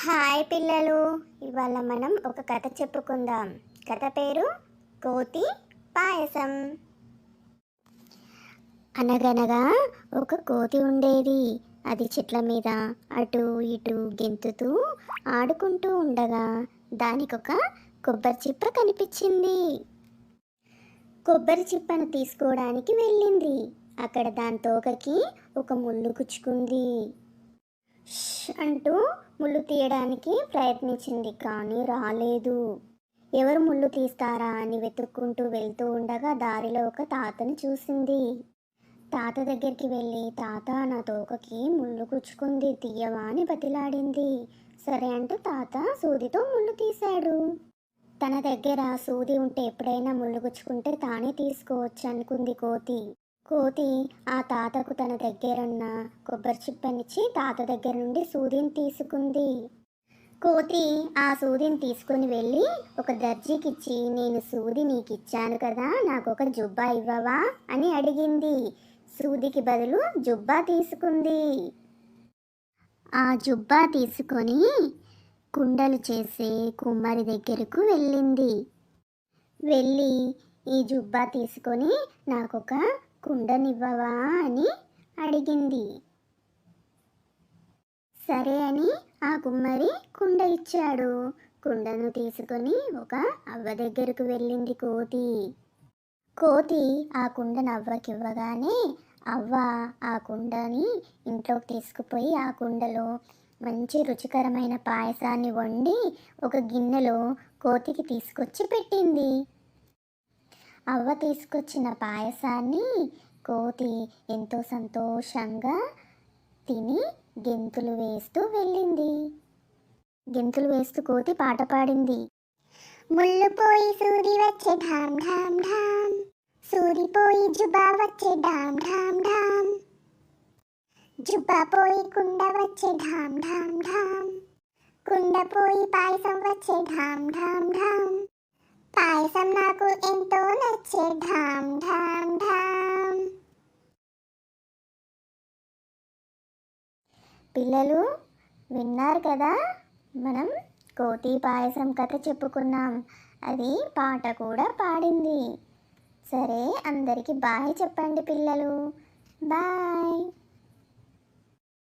Hi పిల్లలు, ఇవాళ మనం ఒక కథ చెప్పుకుందాం. కథ పేరు కోతి పాయసం. అనగనగా ఒక కోతి ఉండేది. అది చెట్ల మీద అటు ఇటు గెంతుతూ ఆడుకుంటూ ఉండగా దానికొక కొబ్బరి చిప్ప కనిపించింది. కొబ్బరి చిప్పను తీసుకోవడానికి వెళ్ళింది. అక్కడ దాని తోకకి ఒక ముళ్ళు గుచ్చుకుంది. అంటూ ముళ్ళు తీయడానికి ప్రయత్నించింది, కానీ రాలేదు. ఎవరు ముళ్ళు తీస్తారా అని వెతుక్కుంటూ వెళ్తూ ఉండగా దారిలో ఒక తాతని చూసింది. తాత దగ్గరికి వెళ్ళి, తాత, నా తోకకి ముళ్ళు గుచ్చుకుంది, తీయవా అని బతిలాడింది. సరే అంటూ తాత సూదితో ముళ్ళు తీశాడు. తన దగ్గర సూది ఉంటే ఎప్పుడైనా ముళ్ళు గుచ్చుకుంటే తానే తీసుకోవచ్చు అనుకుంది కోతి. కోతి ఆ తాతకు తన దగ్గరున్న కొబ్బరి చిప్పనిచ్చి తాత దగ్గర నుండి సూదిని తీసుకుంది. కోతి ఆ సూదిని తీసుకుని వెళ్ళి ఒక దర్జీకి ఇచ్చి, నేను సూది నీకు ఇచ్చాను కదా, నాకు ఒక జుబ్బా ఇవ్వవా అని అడిగింది. సూదికి బదులు జుబ్బా తీసుకుంది. ఆ జుబ్బా తీసుకొని కుండలు చేసే కుమ్మరి దగ్గరకు వెళ్ళింది. వెళ్ళి ఈ జుబ్బా తీసుకొని నాకొక కుండనివ్వవా అని అడిగింది. సరే అని ఆ కుమ్మరి కుండ ఇచ్చాడు. కుండను తీసుకొని ఒక అవ్వ దగ్గరకు వెళ్ళింది కోతి. కోతి ఆ కుండను అవ్వకివ్వగానే అవ్వ ఆ కుండని ఇంట్లోకి తీసుకుపోయి ఆ కుండలో మంచి రుచికరమైన పాయసాన్ని వండి ఒక గిన్నెలో కోతికి తీసుకొచ్చి పెట్టింది. అవ్వ తీసుకొచ్చిన పాయసాన్ని కోతి ఎంతో సంతోషంగా తిని గెంతులు వేస్తూ వెళ్ళింది. గెంతులు వేస్తూ కోతి పాట పాడింది. ముళ్ళు పోయి సూది వచ్చే ఢామ్ ఢామ్ ఢామ్, సూది పోయి జుబ్బా వచ్చే ఢామ్ ఢామ్ ఢామ్, జుబ్బా పోయి కుండ వచ్చే ఢామ్ ఢామ్ ఢామ్, కుండ పోయి పాయసం వచ్చే ఢామ్ ఢామ్ ఢామ్, పాయసం నాకు ఎంతో నచ్చే ఢామ్ ఢామ్ ఢామ్. పిల్లలు విన్నారు కదా, మనం కోతి పాయసం కథ చెప్పుకున్నాం. అది పాట కూడా పాడింది. సరే, అందరికీ బాయ్ చెప్పండి పిల్లలు. బాయ్.